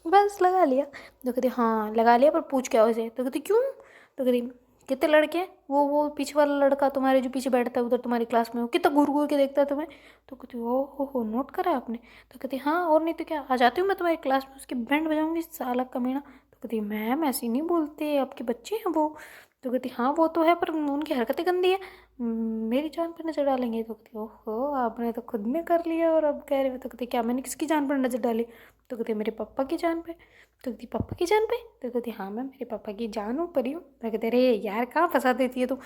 बस लगा लिया। तो कहती हाँ लगा लिया पर पूछ क्या वैसे? तो कहती क्यों? तो कहती कितने लड़के हैं, वो पीछे वाला लड़का तुम्हारे जो पीछे बैठता है उधर तुम्हारी क्लास में, वो कितना घूर घूर के देखता है तुम्हें। तो कहती ओ हो नोट करा है आपने? तो कहती हाँ और नहीं तो क्या, आ जाती हूँ मैं तुम्हारी क्लास में उसकी बैंड बजाऊंगी साला कमीना। तो कहती मैम ऐसे नहीं बोलते, आपके बच्चे हैं वो। तो कहती हाँ वो तो है पर उनकी हरकतें गंदी है, मेरी जान पर नजर डालेंगे। तो कहती ओहो आपने तो खुद में कर लिया और अब कह रहे हो। तो कहती क्या मैंने किसकी जान पर नजर डाली? तो कहती मेरे पापा की जान पे। तो कहती पापा की जान पे? तो कहती हाँ मैम मेरे पापा की जान हूँ परी हूँ। तो कहते अरे यार कहाँ फंसा देती है तू,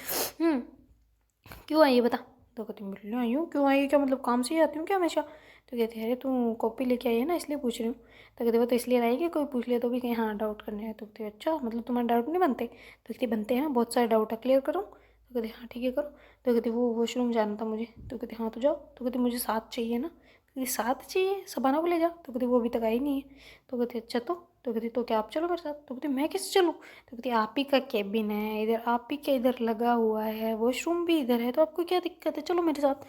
क्यों आई है बता? तो कहती मिलने आई हूँ, क्यों आई है क्या मतलब, काम से ही आती हूँ क्या हमेशा? तो कहती अरे तू कॉपी लेके आई है ना इसलिए पूछ रही हूँ। तो कहती वो तो इसलिए आई कि कोई पूछ ले तो भी कहीं हाँ डाउट करने हैं। तो कहती अच्छा मतलब तुम्हारे डाउट नहीं बनते? तो कहती बनते हैं ना, बहुत सारे डाउट है, क्लियर करूँ? तो कहती हाँ ठीक है करो। तो कहती वो वॉशरूम जाना था मुझे। तो कहती हाँ तो जाओ। तो कहती मुझे साथ चाहिए ना। कहती साथ चाहिए, सबाना को ले जाओ। तो कहती वो अभी तक आई नहीं है। तो कहती अच्छा तो कहती तो क्या आप चलो मेरे साथ? तो कहती मैं किससे चलूँ? तो कहती आप ही का केबिन है इधर, आप ही के इधर लगा हुआ है, वॉशरूम भी इधर है, तो आपको क्या दिक्कत है, चलो मेरे साथ।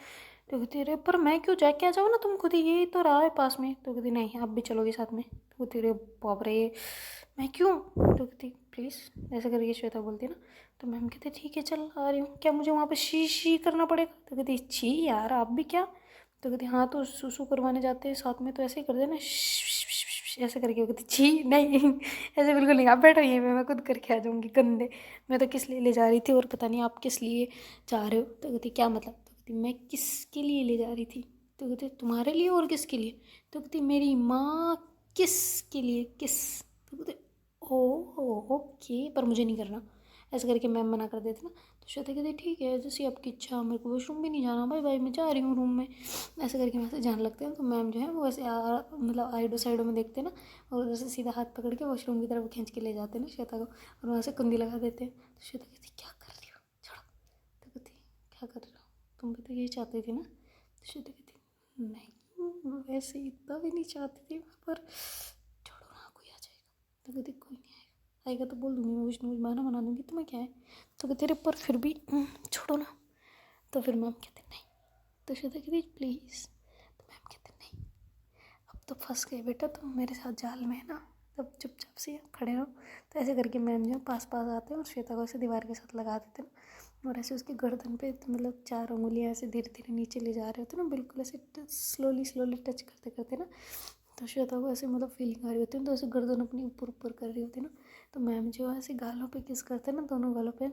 तो कहती अरे पर मैं क्यों, जाके आ जाओ ना तुम खुद ही, ये तो रहा है पास में। तो कहती नहीं आप भी चलोगे साथ में। तो कहती अरे बाप रे मैं क्यों? तो कहती प्लीज़, ऐसा करके श्वेता बोलती है ना। तो मैम कहते ठीक है चल आ रही हूँ, क्या मुझे वहाँ पे शी शी करना पड़ेगा? तो कहती छी यार आप भी क्या? तो कहती हाँ तो सुसु करवाने जाते हैं साथ में तो ऐसे ही कर देना ऐसे करके। वो कहती छी नहीं, ऐसे बिल्कुल नहीं, आप बैठो यहीं पे मैं खुद करके आ जाऊँगी गंदे, मैं तो किस लिए ले जा रही थी और पता नहीं आप किस लिए जा रहे हो। तो कहती क्या मतलब? तो कहती मैं किसके लिए ले जा रही थी? तो कहती तुम्हारे लिए और किसके लिए? तो कहती मेरी माँ किस के लिए, किस? तो कहते ओ ओके पर मुझे नहीं करना। ऐसे करके मैम मना कर देती ना, तो श्वेता कहती ठीक है जैसे आपकी इच्छा, मेरे को वॉशरूम भी नहीं जाना, बाय बाय मैं जा रही हूँ रूम में। ऐसे करके वैसे जाने लगते हैं। तो मैम जो है वो ऐसे मतलब आइडो साइडों में देखते हैं ना, और उधर से सीधा हाथ पकड़ के वॉशरूम की तरफ खींच के ले जाते हैं ना श्वेता को, और वहाँ से कुंडी लगा देते हैं। तो श्वेता कहती क्या कर रही हो, छोड़ो। तो कहती क्या कर रही हो, तुम भी तो यही चाहती थी ना। तो श्वेता कहती नहीं वैसे इतना भी नहीं चाहती थी पर छोड़ो ना, कोई आ जाएगा। तो कहती कोई नहीं आएगा, आएगा तो बोल दूंगी मैं, कुछ ना कुछ बहाना बना दूंगी, तुम्हें क्या है। तो कहते अरे पर फिर भी छोड़ो ना। तो फिर मैम कहते नहीं। तो श्वेता कहती प्लीज़। तो मैम कहते नहीं, अब तो फंस गए बेटा तुम मेरे साथ जाल में, है ना, तब चुपचाप से खड़े रहो। तो ऐसे करके मैम जो पास पास आते हैं और श्वेता को ऐसे दीवार के साथ लगा देते हैं ना, और ऐसे उसके गर्दन पे मतलब 4 उंगलियां ऐसे धीरे धीरे नीचे ले जा रहे होते हैं ना, बिल्कुल ऐसे स्लोली स्लोली टच करते करते ना। तो श्वेता को ऐसे मतलब फीलिंग आ रही होती है, तो ऐसे गर्दन अपनी ऊपर ऊपर कर रही होती है ना। तो मैम जो है ऐसे गालों पे किस करते हैं ना, दोनों गालों पे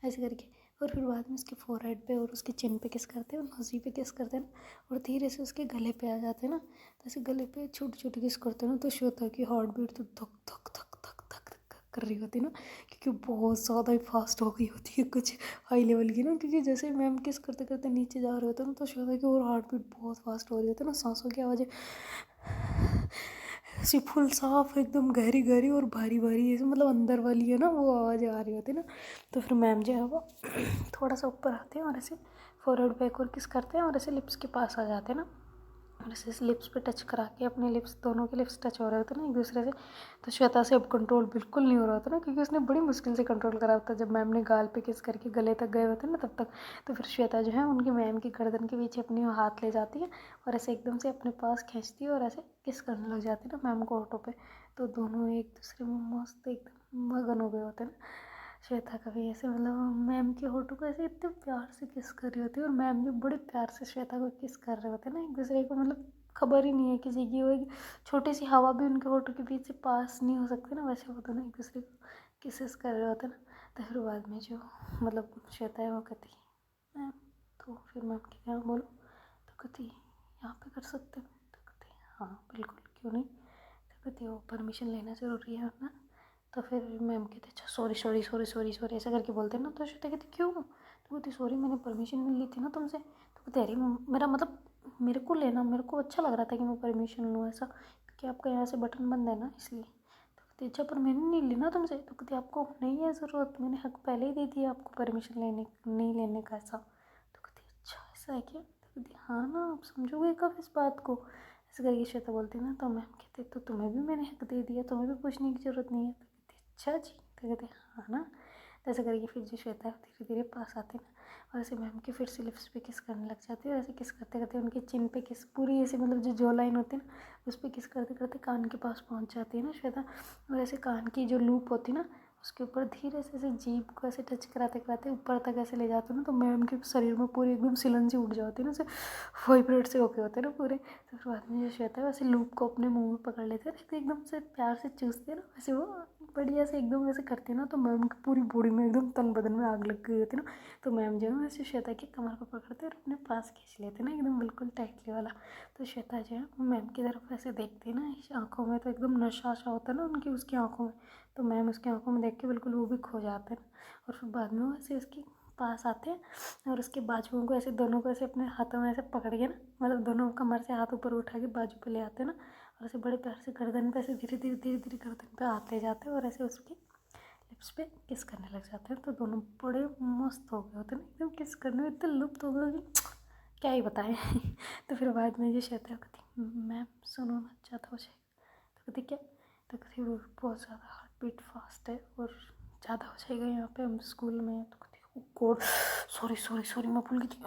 ऐसे करके, और फिर बाद में उसके फोरहेड पे और उसके चिन पे किस करते हैं, और नोज़ी पे किस करते हैं ना, और धीरे से उसके गले पे आ जाते हैं ना। तो ऐसे गले पे छोटे छोटे किस करते हैं ना, तो श्वेता की हार्ट बीट तो धक धक धक धक धक धक कर रही होती है ना, क्योंकि बहुत ज़्यादा ही फास्ट हो गई होती है कुछ हाई लेवल की ना, क्योंकि जैसे मैम किस करते करते नीचे जा रहे होते हैं ना, तो श्वेता की और हार्ट बीट बहुत फास्ट हो रही होती है ना, सांसों की आवाज़ें ऐसी फुल साफ एकदम गहरी गहरी और भारी भारी, ऐसे मतलब अंदर वाली है ना वो आवाज़ आ रही होती है ना। तो फिर मैम जो है वो थोड़ा सा ऊपर आते हैं और ऐसे फॉरवर्ड बैक और किस करते हैं, और ऐसे लिप्स के पास आ जाते हैं ना, और ऐसे लिप्स पे टच करा के, अपने लिप्स दोनों के लिप्स टच हो रहे होते हैं ना एक दूसरे से। तो श्वेता से अब कंट्रोल बिल्कुल नहीं हो रहा होता ना, क्योंकि उसने बड़ी मुश्किल से कंट्रोल करा होता, जब मैम ने गाल पे किस करके गले तक गए होते हैं ना तब तक। तो फिर श्वेता जो है उनकी मैम की गर्दन के पीछे अपनी हाथ ले जाती है, और ऐसे एकदम से अपने पास खींचती है, और ऐसे किस करने लग जाती है ना मैम को होठों पे। तो दोनों एक दूसरे में मस्त एकदम मगन हो गए होते हैं ना। श्वेता का भी ऐसे मतलब मैम के होठों को ऐसे इतने प्यार से किस कर रही होती है, और मैम भी बड़े प्यार से श्वेता को किस कर रहे होते हैं ना एक दूसरे को, मतलब खबर ही नहीं है किसी की, वो एक छोटी सी हवा भी उनके होठों के बीच से पास नहीं हो सकती ना, वैसे वो दोनों एक दूसरे को किसेस कर रहे होते हैं ना। तो फिर बाद में जो मतलब श्वेता है वो कहती मैम, तो फिर मैम की यहाँ बोलो। तो कहती यहाँ पे कर सकते हैं। तो कहती हाँ बिल्कुल क्यों नहीं। तो कहती वो परमिशन लेना ज़रूरी है ना। तो फिर मैम कहते अच्छा sorry sorry sorry sorry sorry ऐसा करके बोलते हैं ना। तो श्वेता कहती क्यों। तो कहती सॉरी मैंने परमिशन नहीं ली थी ना तुमसे। तो कहते अरे मेरा मतलब मेरे को लेना, मेरे को अच्छा लग रहा था कि मैं परमिशन लूँ ऐसा, क्योंकि आपका यहाँ से बटन बंद है ना इसलिए। तो कहती अच्छा पर मैंने नहीं ली ना तुमसे। तो कहती आपको नहीं है ज़रूरत, मैंने हक पहले ही दे दिया आपको परमिशन लेने नहीं लेने का ऐसा। तो कहती अच्छा ऐसा है क्या। तो कहती हाँ ना, आप समझोगे कब इस बात को, ऐसे करके श्वेता बोलती ना। तो मैम कहते तो तुम्हें भी मैंने हक दे दिया, तुम्हें भी पूछने की ज़रूरत नहीं है। तो कहती अच्छा जी। तो कहते हाँ ना। तो ऐसे करके फिर जो श्वेता है धीरे धीरे पास आती ना, और ऐसे मैम की फिर से लिप्स पे किस करने लग जाती है, और ऐसे किस करते करते उनके चिन पे किस पूरी ऐसे मतलब जो जो लाइन होती है ना उस पर किस करते करते कान के पास पहुंच जाती है ना श्वेता। और ऐसे कान की जो लूप होती है ना उसके ऊपर धीरे से ऐसे जीभ को ऐसे टच कराते कराते ऊपर तक ऐसे ले जाते हो ना, तो मैम के शरीर में पूरी एकदम सिलन सी उठ जाती है ना, ऐसे वाइब्रेट से होके होते हैं ना पूरे। तो फिर बाद में जो श्वेता है वैसे लूप को अपने मुंह में पकड़ लेते हैं, एकदम से प्यार से चूसते हैं ना, वैसे वो बढ़िया से एकदम वैसे करते हैं ना। तो मैम की पूरी बॉडी में एकदम तन बदन में आग लग गई होती है ना। तो मैम जो है वैसे श्वेता की कमर को पकड़ते और अपने पास खींच लेते ना एकदम बिल्कुल टाइटली वाला। तो श्वेता जो है मैम की तरफ ऐसे देखती है ना, आंखों में तो एकदम नशा सा होता है ना उनकी उसकी आंखों में। तो मैम उसकी आंखों में देख के बिल्कुल वो भी खो जाते हैं। और फिर बाद में वो ऐसे उसके पास आते हैं और उसके बाजुओं को ऐसे दोनों को ऐसे अपने हाथों में ऐसे पकड़ के ना, मतलब दोनों कमर से हाथ ऊपर उठा के बाजू पे ले आते हैं ना, और ऐसे बड़े प्यार से गर्दन पे ऐसे धीरे धीरे धीरे धीरे गर्दन पे हाथ ले जाते हैं और ऐसे उसकी लिप्स पे किस करने लग जाते हैं। तो दोनों बड़े मस्त हो गए होते हैं ना एकदम, किस करने में इतने लुप्त हो गए कि क्या ही बताएं। तो फिर बाद में जो श्वेता कहती मैम सुनो ना ज़्यादा हो जाएगा। तो कहती क्या। तो कहती वो बहुत ज़्यादा हार्ट बीट फास्ट है और ज़्यादा हो जाएगा यहाँ पे, हम स्कूल में हैं। तो कहती ओ गॉड सॉरी सॉरी सॉरी मैं भूल गई थी,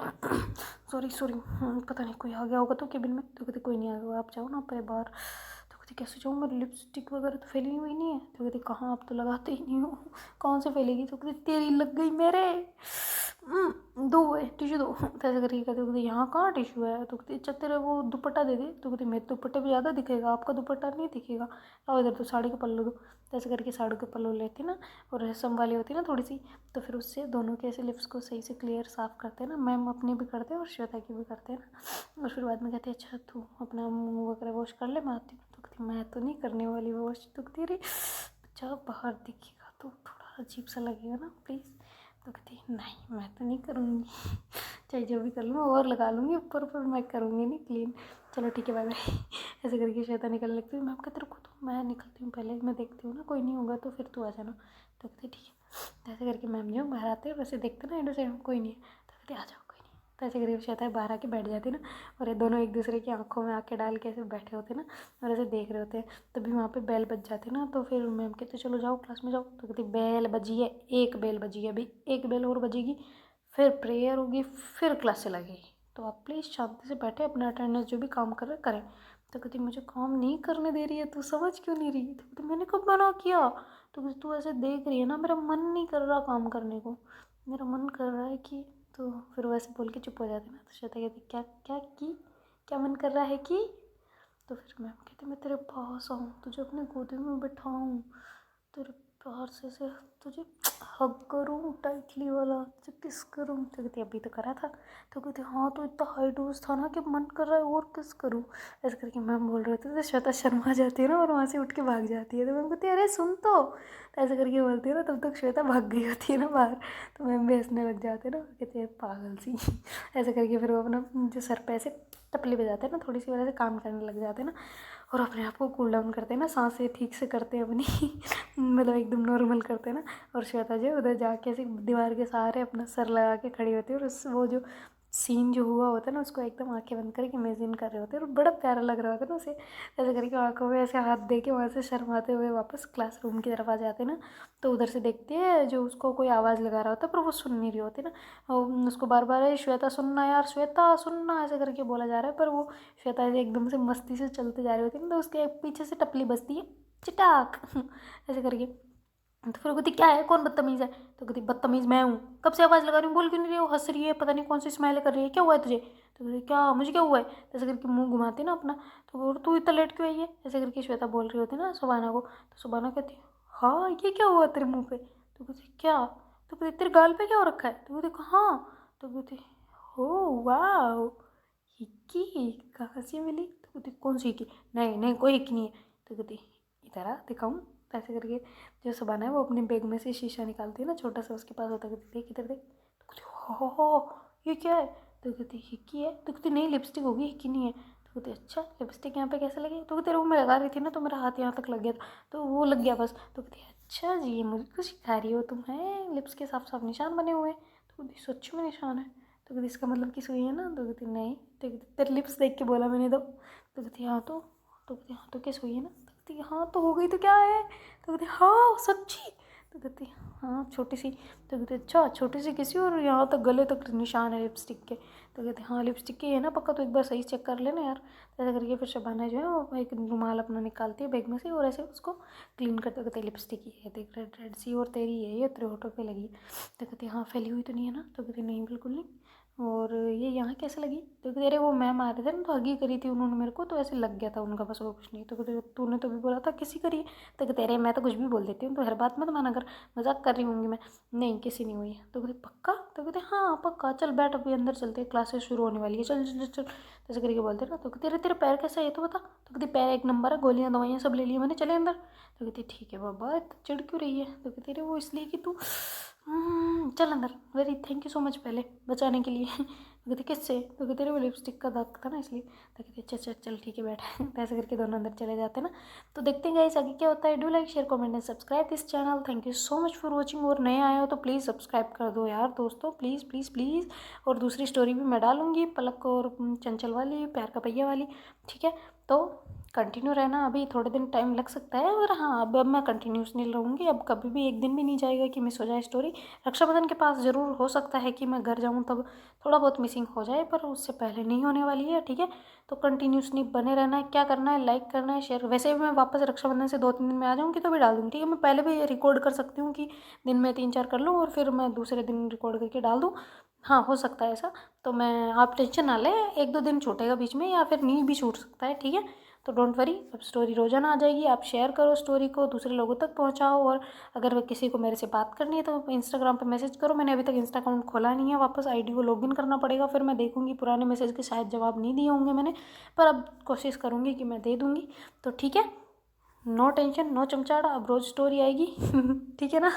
सॉरी सॉरी पता नहीं कोई आ गया होगा तो केबिन में। तो कहती कोई नहीं आ गया, आप जाओ ना पहले बाहर। तो कहती कैसे जाऊँ, मेरी लिपस्टिक वगैरह तो फैली हुई नहीं है। तो कहती कहाँ, आप तो लगाते ही नहीं हो, कौन से फैलेगी। तो कहती तेरी लग गई मेरे, दो है टिश्यू दो। तो ऐसे करके कहते यहाँ कहाँ टिश्यू है। तो कहती अच्छा तेरा वो दुपट्टा दे दे। तो कहती मेरे दुपट्टे पे ज़्यादा दिखेगा, आपका दुपट्टा नहीं दिखेगा, लाओ इधर तो साड़ी का पल्लू दो। तो ऐसे करके साड़ी के पल्लू लेती ना, और रेशम वाली होती ना थोड़ी सी, तो फिर उससे दोनों के ऐसे लिप्स को सही से क्लियर साफ़ करते हैं ना, मैम अपनी भी करते हैं और श्वेता की भी करते हैं ना। और फिर बाद में कहते हैं अच्छा तू अपना मुँह वगैरह वॉश कर ले, मैं आती हूँ। तो कहती मैं तो नहीं करने वाली वॉश। तो कहती अरे बच्चा बाहर दिखेगा तो थोड़ा अजीब सा लगेगा ना प्लीज़। तो कहती नहीं मैं तो नहीं करूँगी, चाहे जो भी कर लूँ और लगा लूँगी ऊपर ऊपर, मैं करूँगी नहीं क्लीन। चलो ठीक है बाय बाय। ऐसे करके श्वेता निकलने लगती है। मैम कहते रुको तो मैं निकलती हूँ पहले, मैं देखती हूँ ना, कोई नहीं होगा तो फिर तू आ जाना। तो कहते ठीक है। तो ऐसे करके मैम जो बाहर आते हैं, वैसे देखते ना एंड साइड कोई नहीं है, तो कहते आ जाओ कोई नहीं। तो ऐसे करके श्वेता बाहर आके बैठ जाती ना, और ये दोनों एक दूसरे की आंखों में आँखें डाल के ऐसे बैठे होते ना और ऐसे देख रहे होते हैं। तभी वहाँ पे बेल बज जाती ना, तो फिर मैम कहते चलो जाओ क्लास में जाओ। तो कहती बेल बजी है, एक बेल बजी है, अभी एक बेल और बजेगी, फिर प्रेयर होगी, फिर क्लास लगेगी, तो आप प्लीज़ शांति से बैठे अपना अटेंडेंस जो भी काम कर रहे करें। तो कहती मुझे काम नहीं करने दे रही है, तू समझ क्यों नहीं रही? तो कहती मैंने कब मना किया? तो कहती तू ऐसे देख रही है ना, मेरा मन नहीं कर रहा काम करने को, मेरा मन कर रहा है कि, तो फिर वैसे बोल के चुप हो जाती ना। तो श्वेता कहती क्या क्या की, क्या मन कर रहा है कि? तो फिर मैम कहती मैं तेरे पास आऊँ, तुझे अपने गोदी में बिठाऊँ, तेरे प्यार से तुझे हग करूँ टाइटली वाला, तुझे किस करूँ। तो कहती अभी तो करा था। तो कहती हाँ तो इतना हाई डोज था ना कि मन कर रहा है और किस करूँ। ऐसे करके मैम बोल रहे थे तो श्वेता शर्मा जाती है ना और वहाँ से उठ के भाग जाती है। तो मैम कहती है अरे सुन तो ऐसे करके बोलती है ना, तब तक श्वेता भाग गई होती है ना बाहर। तो मैम भी हंसने लग जाते हैं ना, कहते हैं पागल सी। ऐसे करके फिर वो अपना जो सर पे ऐसे टपली बजाते हैं ना, थोड़ी सी वजह से काम करने लग जाते हैं ना, और अपने आप को कूल डाउन करते हैं ना, सांसें ठीक से करते हैं अपनी मतलब एकदम नॉर्मल करते हैं ना। और श्वेता जो उधर जाके ऐसे दीवार के सहारे अपना सर लगा के खड़ी होती है, और उस वो जो सीन जो हुआ होता है ना उसको एकदम आंखें बंद करके इमेजिन कर रहे होते हैं, और बड़ा प्यारा लग रहा होता है ना उसे। ऐसे करके आंखों में ऐसे हाथ दे के वहाँ से शर्माते हुए वापस क्लासरूम की तरफ आ जाते हैं ना। तो उधर से देखती है जो उसको कोई आवाज़ लगा रहा होता है, पर वो सुन नहीं रही होती ना, और उसको बार बार श्वेता सुनना यार, श्वेता सुनना ऐसे करके बोला जा रहा है, पर वो श्वेता ऐसे एकदम से मस्ती से चलते जा रही होती है ना, तो उसके पीछे से टपली बजती है चिटाक ऐसे करके। तो फिर वो कहती क्या है, कौन बदतमीज़ है? तो कहती बदतमीज़ मैं हूँ, कब से आवाज़ लगा रही हूँ, बोल क्यों नहीं रही हो, हंस रही है, पता नहीं कौन सी स्माइल कर रही है, क्या हुआ है तुझे? तो कहती क्या मुझे क्या हुआ है? ऐसे करके मुंह घुमाती ना अपना। तो बोल तू इतना लेट क्यों आई है, ऐसे करके श्वेता बोल रही होती ना सुबाना को। तो सुबाना कहती हाँ ये क्या हुआ तेरे मुँह पे? तो कहती क्या? तो कहती तेरे गाल पे क्या हो रखा है? तो कहती हाँ। तो कहती हो वाह हिक्की कहाँ से मिली? तो कहती कौन सी हिक्की? नहीं नहीं कोई हिक्की नहीं है। तो कहती इधर आ दिखाऊँ। तो ऐसे करके जो सुबाना है वो अपने बैग में से शीशा निकालती है ना, छोटा सा उसके पास होता है, कहती देख इधर देख। तो कहती हो ये क्या है? तो कहती हिक्की है। तो कहती नहीं लिपस्टिक होगी, हिक्की नहीं है। तो कहती अच्छा लिपस्टिक यहाँ पे कैसे लगी? तो कहती वो मैं लगा रही थी ना, तो मेरा हाथ यहाँ तक लग गया था, तो वो लग गया बस। तो कहती अच्छा जी मुझे कुछ सिखा रही हो तुम, है लिप्स के साफ साफ निशान बने हुए हैं। तो कहती सच में निशान है। तो कहती इसका मतलब कि सुई है ना? तो कहती नहीं। तो कहती तेरे लिप्स देख के बोला मैंने तो कहती हाँ तो कहती हाँ तो क्या सुई है ना? तो कहती हाँ तो हो गई तो क्या है? तो कहती हाँ सच्ची। तो कहती हाँ छोटी सी। तो कहती अच्छा छोटी सी किसी, और यहाँ तक गले तक निशान है लिपस्टिक के? तो कहती हाँ लिपस्टिक के है ना पक्का, तो एक बार सही चेक कर लेना यार। तो ऐसा करके फिर शबाना जो है वो एक रुमाल अपना निकालती है बैग में से, और ऐसे उसको क्लीन करते कहते लिपस्टिक ही है देख, रेड रेड सी, और तेरी है ये तेरे होठों पे लगी है। तो कहती हाँ फैली हुई तो नहीं है ना? तो कहती नहीं बिल्कुल नहीं। और ये यहाँ कैसे लगी? तो कहती अरे वो मैम आ रहे थे ना तो हगी करी थी उन्होंने मेरे को, तो ऐसे लग गया था उनका, बस और कुछ नहीं। तो कहते तूने तो भी बोला था किसी करी। तो कहते अरे मैं तो कुछ भी बोल देती हूँ, तो हर बात में तो मना कर, मजाक कर रही होंगी मैं। नहीं किसी नहीं हुई है। तो कहते पक्का? तो कहते हाँ पक्का, चल बैठ अभी अंदर चलते हैं, क्लासेस शुरू होने वाली है, चल चल चल। ऐसे करके बोलते ना। तो कहते अरे तेरा पैर कैसा है ये तो बता। तो कहती पैर एक नंबर है, गोलियाँ दवाइयाँ सब ले ली मैंने, चले अंदर। तो कहती ठीक है बाबा चिढ़ क्यों रही है? तो कहती अरे वो इसलिए कि तू चल अंदर, very thank you so much पहले बचाने के लिए। तो कहते किससे? तो कहते वो लिपस्टिक का दाग था ना इसलिए। तो कहते अच्छा अच्छा चल ठीक है बैठ। तो ऐसे करके दोनों अंदर चले जाते हैं ना। तो देखते हैं गाइस आगे क्या होता है। Do like share comment and subscribe this channel. Thank you so much for watching. और नए आए हो तो प्लीज़ सब्सक्राइब कर दो यार दोस्तों, प्लीज़ प्लीज़ प्लीज़। और दूसरी स्टोरी भी मैं डालूंगी पलक और चंचल वाली, प्यार का पहिया वाली, ठीक है? तो कंटिन्यू रहना, अभी थोड़े दिन टाइम लग सकता है, और हाँ अब मैं कंटिन्यूस नहीं रहूँगी, अब कभी भी एक दिन भी नहीं जाएगा कि मिस हो जाए स्टोरी। रक्षाबंधन के पास ज़रूर हो सकता है कि मैं घर जाऊँ तब थोड़ा बहुत मिसिंग हो जाए, पर उससे पहले नहीं होने वाली है, ठीक है? तो कंटिन्यूसली बने रहना है। क्या करना है, लाइक करना है, शेयर। वैसे भी मैं वापस रक्षाबंधन से 2-3 दिन में आ जाऊँगी तो भी डाल दूँगी, ठीक है? मैं पहले भी रिकॉर्ड कर सकती हूँ कि दिन में 3-4 कर लूँ और फिर मैं दूसरे दिन रिकॉर्ड करके डाल दूँ। हाँ हो सकता है ऐसा, तो मैं आप टेंशन ना लें, 1-2 दिन छूटेगा बीच में, या फिर नहीं भी छूट सकता है, ठीक है? तो डोंट वरी, अब स्टोरी रोज़ाना आ जाएगी। आप शेयर करो स्टोरी को, दूसरे लोगों तक पहुंचाओ। और अगर किसी को मेरे से बात करनी है तो इंस्टाग्राम पे मैसेज करो। मैंने अभी तक इंस्टा अकाउंट खोला नहीं है, वापस आईडी को लॉगिन करना पड़ेगा, फिर मैं देखूंगी पुराने मैसेज के शायद जवाब नहीं दिए होंगे मैंने, पर अब कोशिश करूँगी कि मैं दे दूँगी। तो ठीक है, नो टेंशन, नो चमचाड़ा, अब रोज़ स्टोरी आएगी। ठीक है ना।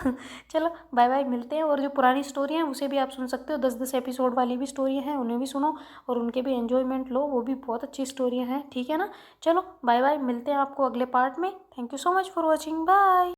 चलो बाय बाय, मिलते हैं। और जो पुरानी स्टोरी हैं उसे भी आप सुन सकते हो, 10-10 एपिसोड वाली भी स्टोरी हैं, उन्हें भी सुनो और उनके भी एन्जॉयमेंट लो, वो भी बहुत अच्छी स्टोरियाँ हैं। ठीक है ना। चलो बाय बाय, मिलते हैं आपको अगले पार्ट में। Thank you so much for watching, bye.